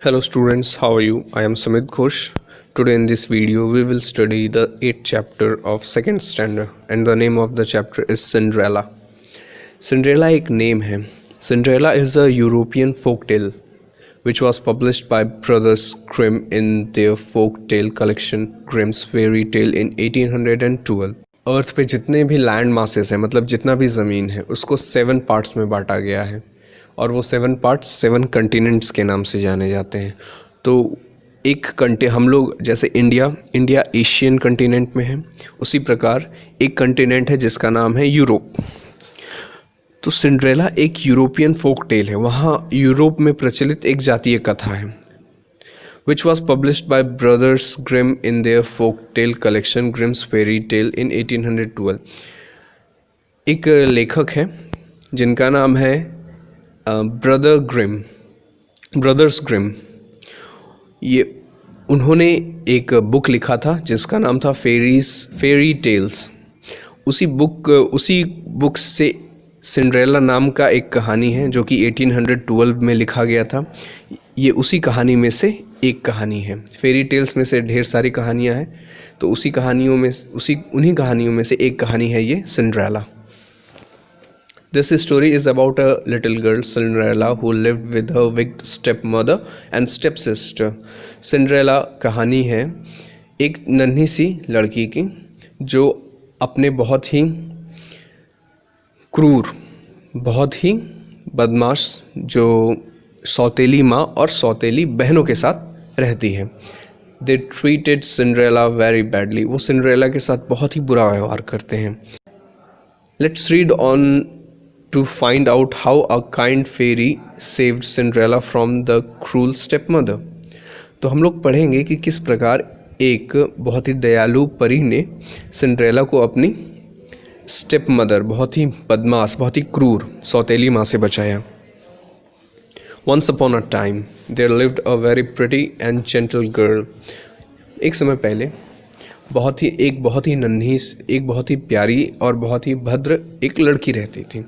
Hello students, how are you? I am Sumit Ghosh. Today in this video we will study the 8th chapter of 2nd standard and the name of the chapter is Cinderella. Cinderella एक name है. Cinderella is a European folk tale which was published by Brothers Grimm in their folk tale collection Grimm's Fairy Tale in 1812. अर्थ पे जितने भी land masses हैं मतलब जितना भी ज़मीन है उसको 7 पार्ट्स में बांटा गया है और वो 7 पार्ट्स 7 कंटिनेंट्स के नाम से जाने जाते हैं। तो एक हम लोग जैसे इंडिया एशियन कंटिनेंट में है, उसी प्रकार एक कंटिनेंट है जिसका नाम है यूरोप। तो सिंड्रेला एक यूरोपियन फोक टेल है, वहाँ यूरोप में प्रचलित एक जातीय कथा है which was published by Brothers Grimm in their folk tale collection Grimm's Fairy Tale in 1812। एक लेखक है जिनका नाम है ब्रदर्स ग्रिम। ये उन्होंने एक बुक लिखा था जिसका नाम था फेरी टेल्स। उसी बुक से सिंड्रेला नाम का एक कहानी है जो कि 1812 में लिखा गया था। ये उसी कहानी में से एक कहानी है। फेरी टेल्स में से ढेर सारी कहानियाँ हैं, तो उन्हीं कहानियों में से एक कहानी है ये Cinderella. This story is about a little girl, Cinderella, who lived with her wicked stepmother and stepsister. Cinderella कहानी है एक नन्ही सी लड़की की जो अपने बहुत ही क्रूर, बहुत ही बदमाश जो सौतेली माँ और सौतेली बहनों के साथ रहती है। They treated Cinderella very badly. वो सिंड्रेला के साथ बहुत ही बुरा व्यवहार करते हैं। Let's read on to find out how a kind fairy saved Cinderella from the cruel stepmother। तो हम लोग पढ़ेंगे कि किस प्रकार एक बहुत ही दयालु परी ने सिंड्रेला को अपनी स्टेप मदर, बहुत ही बदमाश, बहुत ही क्रूर सौतेली माँ से बचाया। Once upon a time there lived a very pretty and gentle girl। एक समय पहले एक बहुत ही नन्ही, एक बहुत ही प्यारी और बहुत ही भद्र एक लड़की रहती थी।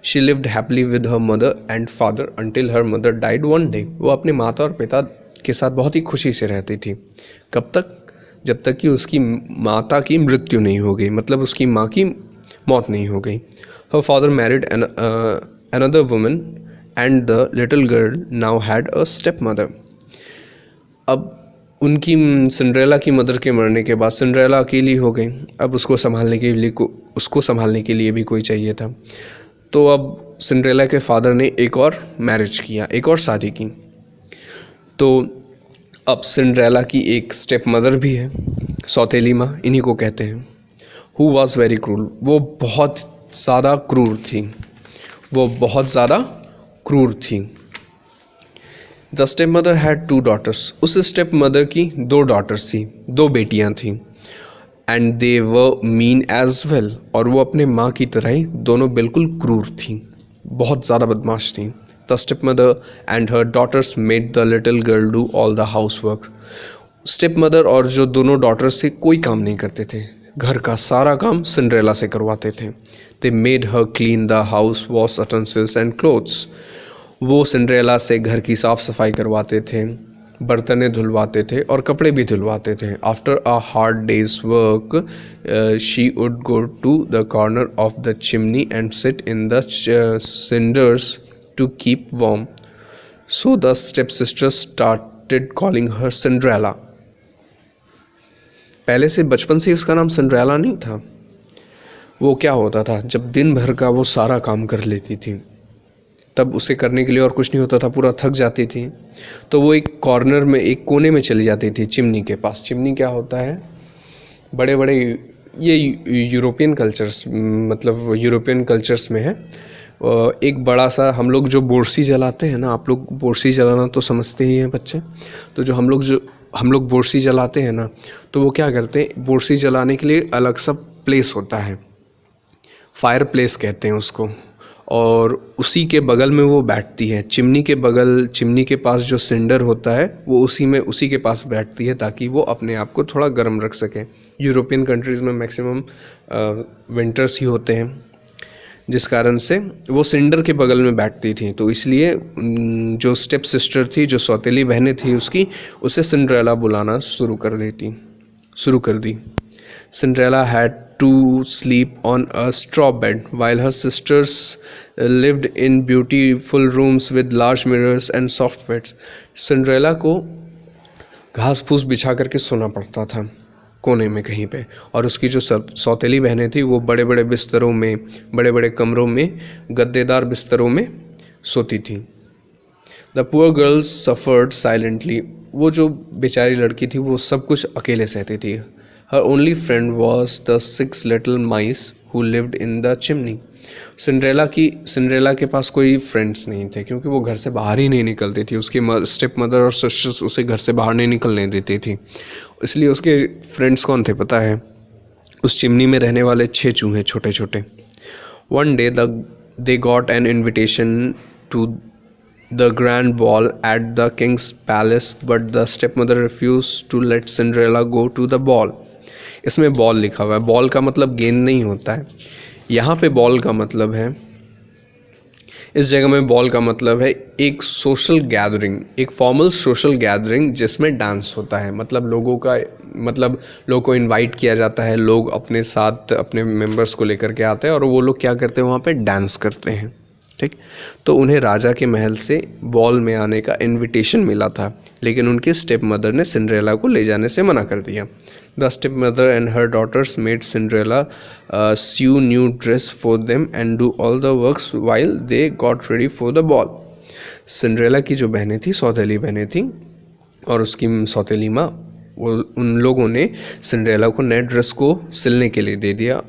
She lived happily with her mother and father until her mother died one day। वो अपने माता और पिता के साथ बहुत ही खुशी से रहती थी। कब तक? जब तक कि उसकी माता की मृत्यु नहीं हो गई, मतलब उसकी माँ की मौत नहीं हो गई। Her father married another woman and the little girl now had a stepmother। अब उनकी सिंड्रेला की मदर के मरने के बाद सिंड्रेला अकेली हो गई। अब उसको संभालने के लिए भी कोई चाहिए था। तो अब सिंड्रेला के फादर ने एक और मैरिज किया, एक और शादी की। तो अब सिंड्रेला की एक स्टेप मदर भी है, सौतेली माँ, इन्हीं को कहते हैं। हु वॉज वेरी क्रूर। वो बहुत ज़्यादा क्रूर थी। The step mother had 2 daughters। उस स्टेप मदर की 2 daughters थी, 2 बेटियां थीं। And they were mean as well. और वो अपने माँ की तरह ही दोनों बिल्कुल क्रूर थीं, बहुत ज़्यादा बदमाश थीं। The step mother and her daughters made the little girl do all the house work. Step mother और जो दोनों डॉटर्स थे कोई काम नहीं करते थे, घर का सारा काम सिंड्रेला से करवाते थे। They made her clean the house, wash utensils and clothes. वो सिंड्रेला से घर की साफ़ सफाई करवाते थे, बर्तनें धुलवाते थे और कपड़े भी धुलवाते थे। After a hard day's work she would go to the corner of the chimney and sit in the cinders to keep warm. So the step sister started calling her Cinderella. पहले से बचपन से उसका नाम सिंड्रेला नहीं था। वो क्या होता था, जब दिन भर का वो सारा काम कर लेती थी तब उसे करने के लिए और कुछ नहीं होता था, पूरा थक जाती थी, तो वो एक कॉर्नर में, एक कोने में चली जाती थी चिमनी के पास। चिमनी क्या होता है, बड़े बड़े ये यूरोपियन कल्चर्स में है एक बड़ा सा, हम लोग जो बोरसी जलाते हैं ना, आप लोग बोरसी जलाना तो समझते ही हैं बच्चे। तो हम लोग बोरसी जलाते हैं ना, तो वो क्या करते हैं, बोरसी जलाने के लिए अलग सा प्लेस होता है, फायर प्लेस कहते हैं उसको, और उसी के बगल में वो बैठती है। चिमनी के पास जो सिंडर होता है वो उसी के पास बैठती है ताकि वो अपने आप को थोड़ा गर्म रख सके। यूरोपियन कंट्रीज़ में मैक्सिमम विंटर्स ही होते हैं। जिस कारण से वो सिंडर के बगल में बैठती थी, तो इसलिए जो स्टेप सिस्टर थी, जो सौतेली बहनें थी उसकी, उसे सिंड्रेला बुलाना शुरू कर दी। Cinderella had to sleep on a straw bed while her sisters lived in beautiful rooms with large mirrors and soft beds. Cinderella को घास फूस बिछा करके सोना पड़ता था कोने में कहीं पे, और उसकी जो सौतेली बहनें थी वो बड़े बड़े बिस्तरों में, बड़े बड़े कमरों में, गद्देदार बिस्तरों में सोती थी। The poor girls suffered silently, वो जो बेचारी लड़की थी वो सब कुछ अकेले सहती थी। Her only friend was the 6 little mice who lived in the chimney. Cinderella के पास कोई फ्रेंड्स नहीं थे, क्योंकि वो घर से बाहर ही नहीं निकलती थी। उसकी स्टेप मदर और सिस्टर्स उसे घर से बाहर नहीं निकलने देती थी, इसलिए उसके फ्रेंड्स कौन थे पता है? उस चिमनी में रहने वाले 6 चूहे छोटे छोटे। One day they got an invitation to the grand ball at the king's palace, but the step mother refuse to let Cinderella go to the ball. इसमें बॉल लिखा हुआ है, बॉल का मतलब गेंद नहीं होता है, यहाँ पे बॉल का मतलब है, इस जगह में बॉल का मतलब है एक सोशल गैदरिंग, एक फॉर्मल सोशल गैदरिंग जिसमें डांस होता है। मतलब लोगों को इनवाइट किया जाता है, लोग अपने साथ अपने मेंबर्स को लेकर के आते हैं और वो लोग क्या करते हैं, वहाँ पे डांस करते हैं। ठीक, तो उन्हें राजा के महल से बॉल में आने का इनविटेशन मिला था, लेकिन उनके स्टेप मदर ने सिंड्रेला को ले जाने से मना कर दिया। The step mother and her daughters made Cinderella sew new dress for them and do all the works while they got ready for the ball. Cinderella की जो बहनें थी, सौतेली बहनें थी, और उसकी सौतेली माँ, उन लोगों ने सिंड्रेला को नए ड्रेस को सिलने के लिए दे दिया।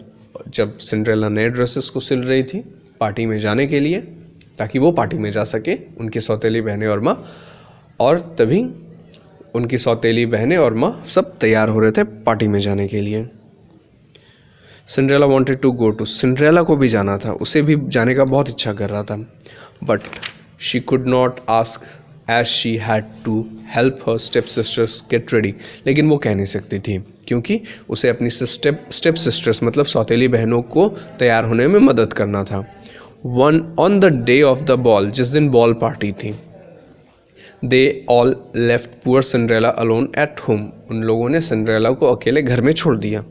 जब सिंड्रेला नए ड्रेसेस को सिल रही थी पार्टी में जाने के लिए, ताकि वो पार्टी में जा सके, उनकी सौतेली बहनें और माँ, और तभी उनकी सौतेली बहनें और माँ सब तैयार हो रहे थे पार्टी में जाने के लिए। Cinderella wanted to go to, Cinderella को भी जाना था, उसे भी जाने का बहुत इच्छा कर रहा था, but she could not ask as she had to help her step sisters get ready. लेकिन वो कह नहीं सकती थी, क्योंकि उसे अपनी स्टेप सिस्टर्स मतलब सौतेली बहनों को तैयार होने में मदद करना था। On the day of the ball, जिस दिन बॉल पार्टी थी, they all left poor Cinderella alone at home, उन लोगों ने सिंड्रेला को अकेले घर में छोड़ दिया।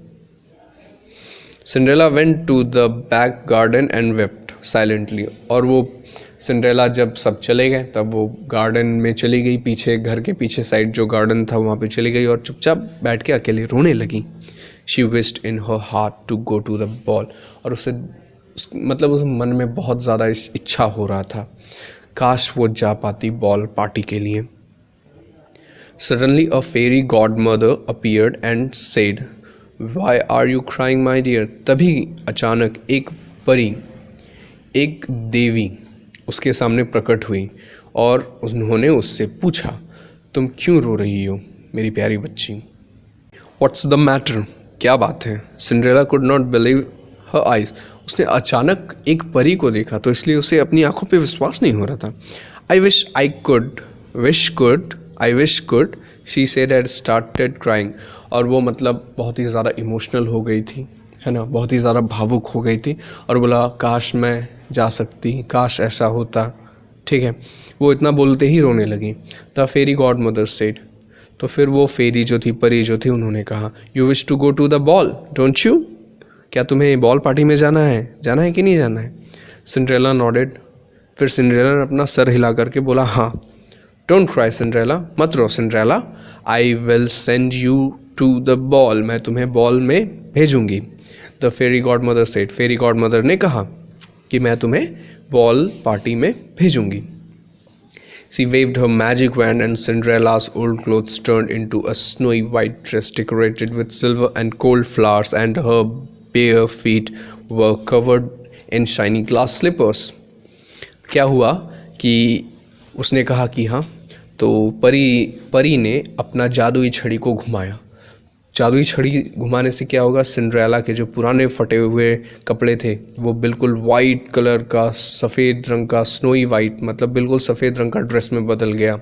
Cinderella went to the back garden and wept silently, और वो सिंड्रेला जब सब चले गए तब वो गार्डन में चली गई, पीछे घर के पीछे साइड जो गार्डन था वहाँ पे चली गई और चुपचाप बैठ के अकेले रोने लगी। She wished in her heart to go to the ball, और उस मन में बहुत ज़्यादा इच्छा हो रहा था, काश वो जा पाती बॉल पार्टी के लिए। Suddenly a fairy God mother appeared and said, why are you crying my dear. तभी अचानक एक परी, एक देवी उसके सामने प्रकट हुई और उन्होंने उससे पूछा, तुम क्यों रो रही हो मेरी प्यारी बच्ची? व्हाट्स द मैटर, क्या बात है? Cinderella could not believe her eyes, उसने अचानक एक परी को देखा तो इसलिए उसे अपनी आंखों पे विश्वास नहीं हो रहा था। I wish could she said and started crying, और वो बहुत ही ज़्यादा इमोशनल हो गई थी, है ना, बहुत ही ज़्यादा भावुक हो गई थी और बोला, काश मैं जा सकती, काश ऐसा होता। ठीक है, वो इतना बोलते ही रोने लगी। The fairy God mother said, तो फिर वो फेरी जो थी, परी जो थी, उन्होंने कहा, you wish to go to the ball don't you, क्या तुम्हें बॉल पार्टी में जाना है कि नहीं जाना है? सिंड्रेला नॉडेड, फिर सिंड्रेला ने अपना सर हिला करके बोला, हाँ। डोंट क्राई सिंड्रेला, मत रो Cinderella, I will send you to the ball, मैं तुम्हें बॉल में भेजूंगी। The fairy God mother said, fairy God mother ने कहा कि मैं तुम्हें बॉल पार्टी में भेजूंगी। She waved her magic wand and Cinderella's old clothes turned into a snowy white dress decorated with silver and gold flowers, and her bare feet were covered in shiny glass slippers. क्या हुआ कि उसने कहा कि हाँ, तो परी ने अपना जादुई छड़ी को घुमाया। जादुई छड़ी घुमाने से क्या होगा, सिंड्रेला के जो पुराने फटे हुए कपड़े थे वो बिल्कुल वाइट कलर का, सफ़ेद रंग का, स्नोई वाइट मतलब बिल्कुल सफ़ेद रंग का ड्रेस में बदल गया।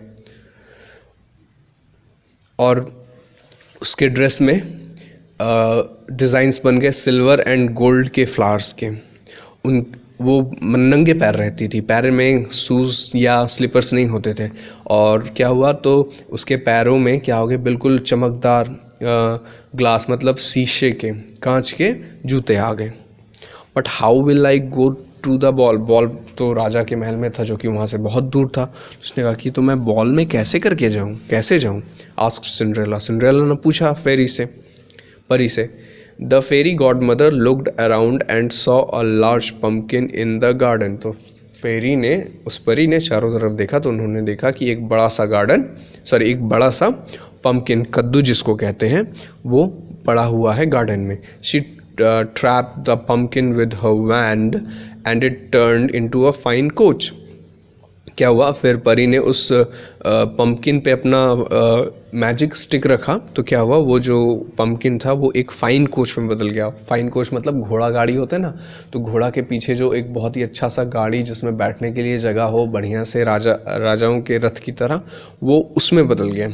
और उसके ड्रेस में डिज़ाइंस बन गए सिल्वर एंड गोल्ड के फ्लावर्स के। वो नंगे पैर रहती थी, पैर में शूज़ या स्लीपर्स नहीं होते थे। और क्या हुआ तो उसके पैरों में क्या हो गया, बिल्कुल चमकदार ग्लास मतलब शीशे के, कांच के जूते आ गए। But how will I go to the ball, ball तो राजा के महल में था जो कि वहाँ से बहुत दूर था। उसने कहा कि तो मैं बॉल में कैसे करके जाऊँ, कैसे जाऊँ, आस्क्ड सिंड्रेला। सिंड्रेला ने पूछा फेरी से, परी से। The fairy God mother looked around and saw a large pumpkin in the garden. तो फेरी ने, उस परी ने चारों तरफ देखा तो उन्होंने देखा कि एक बड़ा सा गार्डन, सॉरी एक बड़ा सा पम्पकिन, कद्दू जिसको कहते हैं, वो पड़ा हुआ है गार्डन में। She trapped the pumpkin with her wand and it turned into a fine coach। क्या हुआ, फिर परी ने उस पम्पकिन पे अपना मैजिक स्टिक रखा तो क्या हुआ, वो जो पम्पकिन था वो एक फ़ाइन कोच में बदल गया। फ़ाइन कोच मतलब घोड़ा गाड़ी होता है ना, तो घोड़ा के पीछे जो एक बहुत ही अच्छा सा गाड़ी जिसमें बैठने के लिए जगह हो बढ़िया से, राजाओं के रथ की तरह, वो उसमें बदल गया।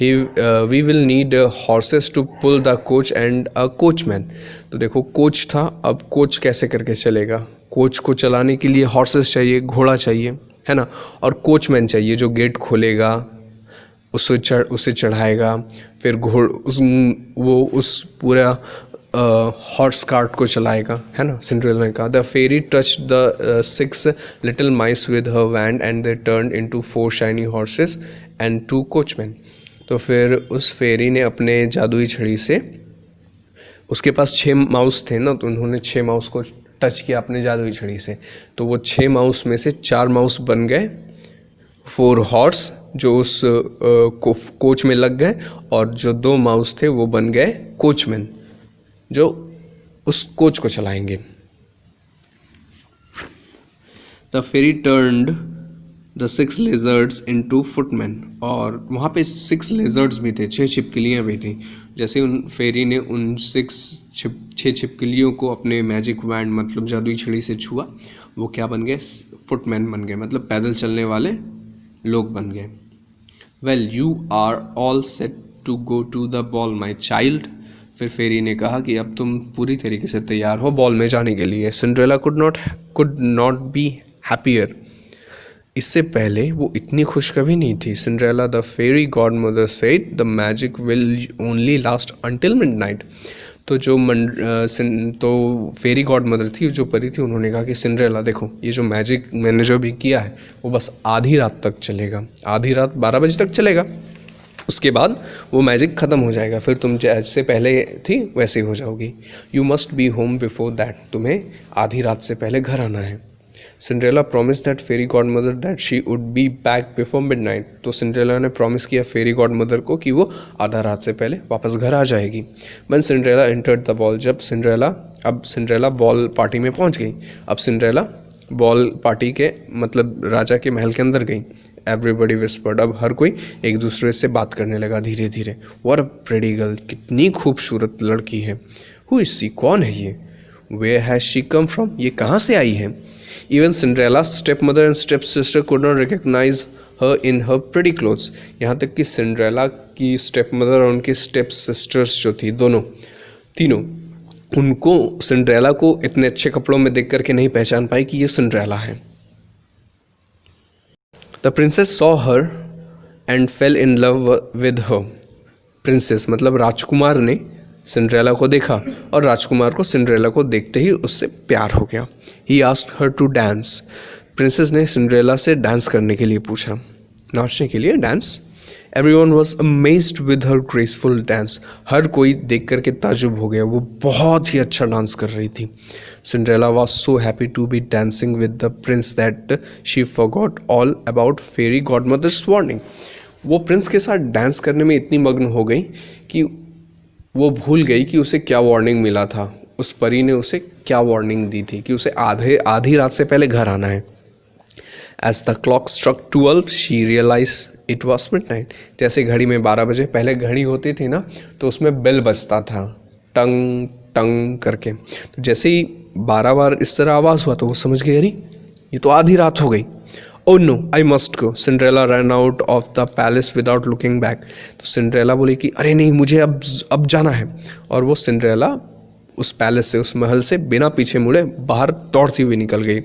We will need horses to pull the coach and a coachman। तो देखो कोच था, अब कोच कैसे करके चलेगा, कोच को चलाने के लिए हॉर्सेस चाहिए, घोड़ा चाहिए, है ना, और कोचमैन चाहिए जो गेट खोलेगा, उसे चढ़ाएगा, फिर वो उस पूरा हॉर्स कार्ट को चलाएगा, है ना। सिंड्रेला ने कहा the fairy touch the 6 little mice with her wand and they turn into 4 shiny horses and 2 coachman. तो फिर उस फेरी ने अपने जादुई छड़ी से, उसके पास 6 माउस थे ना, तो उन्होंने 6 माउस को टच किया अपने जादुई छड़ी से, तो वो 6 माउस में से 4 माउस बन गए 4 हॉर्स जो उस कोच में लग गए, और जो 2 माउस थे वो बन गए कोचमैन जो उस कोच को चलाएंगे। The fairy turned the 6 lizards into footman. और वहाँ पे 6 लेजर्ड्स भी थे, 6 छिपकलियाँ भी थी। जैसे उन फेरी ने उन 6 छिपकलियों को अपने मैजिक वैंड मतलब जादुई छड़ी से छुआ, वो क्या बन गए, फुटमैन बन गए, मतलब पैदल चलने वाले लोग बन गए। Well you are all set to go to the ball my child. फिर फेरी ने कहा कि अब तुम पूरी तरीके से तैयार हो बॉल में जाने के लिए। Cinderella could not be happier. इससे पहले वो इतनी खुश कभी नहीं थी। Cinderella the fairy God mother said the magic will only last until midnight. तो तो फेरी गॉड मदर थी, जो परी थी, उन्होंने कहा कि सिंड्रेला देखो, ये जो मैजिक मैंने जो भी किया है वो बस आधी रात तक चलेगा, आधी रात 12 बजे तक चलेगा, उसके बाद वो मैजिक ख़त्म हो जाएगा, फिर तुम जैसे पहले थी वैसे हो जाओगी। You must be home before that, तुम्हें आधी रात से पहले घर आना है। Cinderella promise that fairy God mother that she would be back before midnight. तो सिंड्रेला ने प्रॉमिस किया फेरी गॉड मदर को कि वो आधा रात से पहले वापस घर आ जाएगी। When Cinderella entered the ball, जब सिंड्रेला बॉल पार्टी में पहुंच गई। अब सिंड्रेला बॉल पार्टी के मतलब राजा के महल के अंदर गई। एवरीबडी विस्पर्ड, अब हर कोई एक दूसरे से बात करने लगा धीरे धीरे। व्हाट अ प्रेटी गर्ल, कितनी खूबसूरत लड़की है। हु इज सी, कौन है ये। Where has she come from, ये कहाँ से आई है। Even Cinderella step mother and step sister could not recognise her in her pretty clothes. यहाँ तक कि सिंड्रेला की स्टेप मदर और उनकी स्टेप सिस्टर्स जो थी, तीनों, उनको सिंड्रेला को इतने अच्छे कपड़ों में देख करके नहीं पहचान पाई कि ये सिंड्रेला है। The princess saw her and fail in love with her. Princess मतलब राजकुमार ने सिंड्रेला को देखा और राजकुमार को सिंड्रेला को देखते ही उससे प्यार हो गया। He asked her to dance. Princess ने सिंड्रेला से डांस करने के लिए पूछा, नाचने के लिए, dance. Everyone was amazed with her graceful dance. हर कोई देख करके ताजुब हो गया, वो बहुत ही अच्छा डांस कर रही थी। Cinderella was so happy to be dancing with the prince that she forgot all about fairy god mother's warning. वो प्रिंस के साथ डांस करने में इतनी मग्न हो गई कि वो भूल गई कि उसे क्या वार्निंग मिला था, उस परी ने उसे क्या वार्निंग दी थी कि उसे आधी रात से पहले घर आना है। As the clock struck 12 she realise it was midnight. जैसे घड़ी में 12 बजे, पहले घड़ी होती थी ना तो उसमें बेल बजता था टंग टंग करके, तो जैसे ही 12 बार इस तरह आवाज़ हुआ तो वो समझ गई, अरे ये तो आधी रात हो गई। Oh no, I must go. Cinderella ran out of the palace without looking back. तो सिंड्रेला बोली कि अरे नहीं, मुझे अब जाना है। और वो सिंड्रेला उस पैलेस से, उस महल से बिना पीछे मुड़े बाहर दौड़ती हुई निकल गई।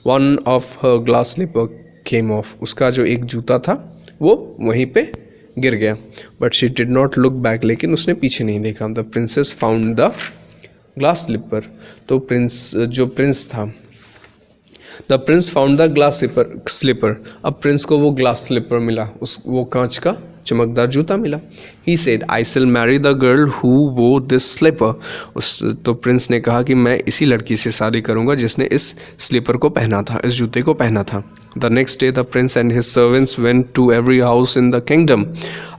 One of her glass slipper came off, उसका जो एक जूता था वो वहीं पे गिर गया। But she did not look back, लेकिन उसने पीछे नहीं देखा। The princess found the glass slipper, तो जो प्रिंस था, the prince found the glass slipper, अब प्रिंस को वो ग्लास स्लीपर मिला, वो कांच का चमकदार जूता मिला। ही सेड आई शिल मैरी द गर्ल हु वो दिस स्लीपर, तो प्रिंस ने कहा कि मैं इसी लड़की से शादी करूंगा जिसने इस स्लीपर को पहना था, इस जूते को पहना था। The next day the prince and his servants went to every house in the kingdom,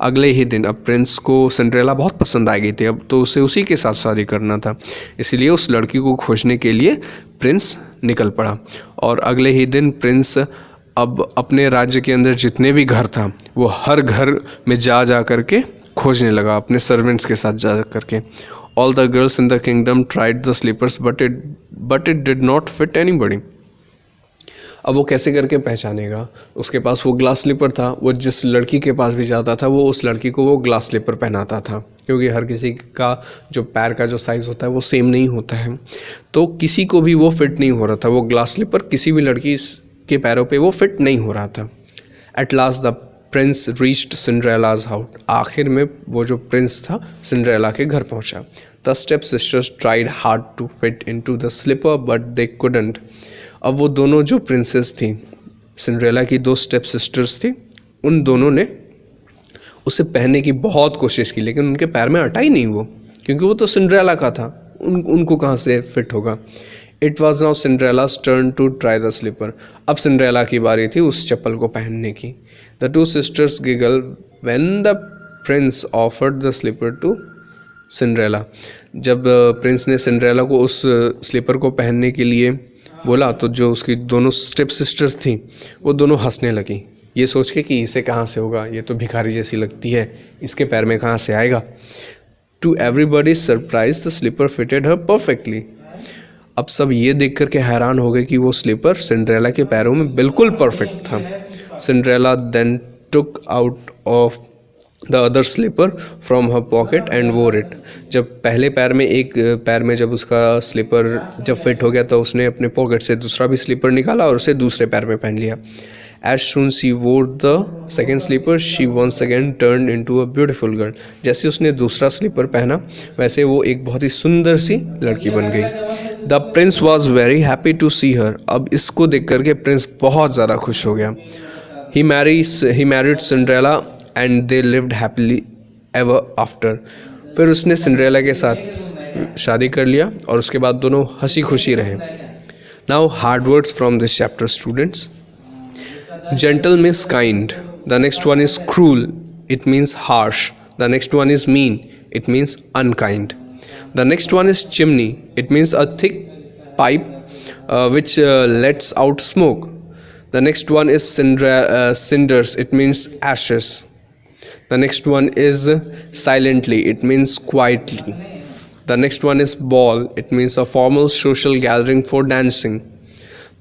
अगले ही दिन अब प्रिंस को सिंड्रेला बहुत पसंद आ गई थी, अब तो उसे उसी के साथ शादी करना था, इसीलिए उस लड़की को खोजने के लिए प्रिंस निकल पड़ा। और अगले ही दिन प्रिंस अब अपने राज्य के अंदर जितने भी घर था वो हर घर में जा करके खोजने लगा, अपने सर्वेंट्स के साथ जा करके। All the girls in the kingdom tried the slippers but it did not fit anybody. अब वो कैसे करके पहचानेगा, उसके पास वो ग्लास स्लीपर था, वो जिस लड़की के पास भी जाता था वो उस लड़की को वो ग्लास स्लीपर पहनाता था, क्योंकि हर किसी का जो पैर का जो साइज़ होता है वो सेम नहीं होता है, तो किसी को भी वो फिट नहीं हो रहा था, वो ग्लास स्लीपर किसी भी लड़की के पैरों पे वो फिट नहीं हो रहा था। At last the prince reached Cinderella's house, आखिर में वो जो प्रिंस था सिंड्रेला के घर पहुंचा। The step sisters tried hard to fit into the slipper but they couldn't, अब वो दोनों जो प्रिंसेस थी, सिंड्रेला की दो स्टेप सिस्टर्स थी, उन दोनों ने उसे पहनने की बहुत कोशिश की, लेकिन उनके पैर में अटा ही नहीं वो, क्योंकि वो तो सिंड्रेला का था, उनको कहाँ से फिट होगा। It was now Cinderella's turn to try the slipper, अब सिंड्रेला की बारी थी उस चप्पल को पहनने की। The two sisters giggle when the prince offered the slipper to Cinderella, जब प्रिंस ने सिंड्रेला को उस स्लीपर को पहनने के लिए बोला तो जो उसकी दोनों स्टेप सिस्टर्स थी वो दोनों हंसने लगी, ये सोच के कि इसे कहाँ से होगा, ये तो भिखारी जैसी लगती है, इसके पैर में कहाँ से आएगा। To everybody surprise the slipper fitted her perfectly, अब सब ये देख कर के हैरान हो गए कि वो स्लीपर सिंड्रेला के पैरों में बिल्कुल परफेक्ट था। Cinderella then took out of the other slipper from her pocket and wore it, जब पहले पैर में एक पैर में जब उसका स्लीपर जब फिट हो गया तो उसने अपने पॉकेट से दूसरा भी स्लीपर निकाला और उसे दूसरे पैर में पहन लिया। As soon she wore the second sleeper, she once again turned into a beautiful girl. जैसे उसने दूसरा स्लीपर पहना वैसे वो एक बहुत ही सुंदर सी लड़की बन गई। The prince was very happy to see her. अब इसको देख करके प्रिंस बहुत ज़्यादा खुश हो गया। He married Cinderella and they lived happily ever after. फिर उसने सिंड्रेला के साथ शादी कर लिया और उसके बाद दोनों हंसी खुशी रहे। Now hard words from this chapter, students. Gentle means kind. The next one is cruel. It means harsh. The next one is mean. It means unkind. The next one is chimney. It means a thick pipe which lets out smoke. The next one is cinders. It means ashes. The next one is silently. It means quietly. The next one is ball. It means a formal social gathering for dancing.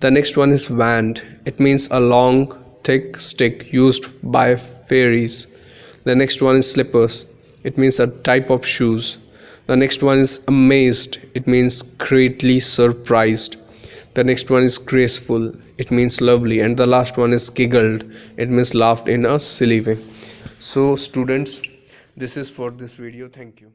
The next one is wand. It means a long, thick stick used by fairies. The next one is slippers. It means a type of shoes. The next one is amazed. It means greatly surprised. The next one is graceful. It means lovely. And the last one is giggled. It means laughed in a silly way. So students, this is for this video. Thank you.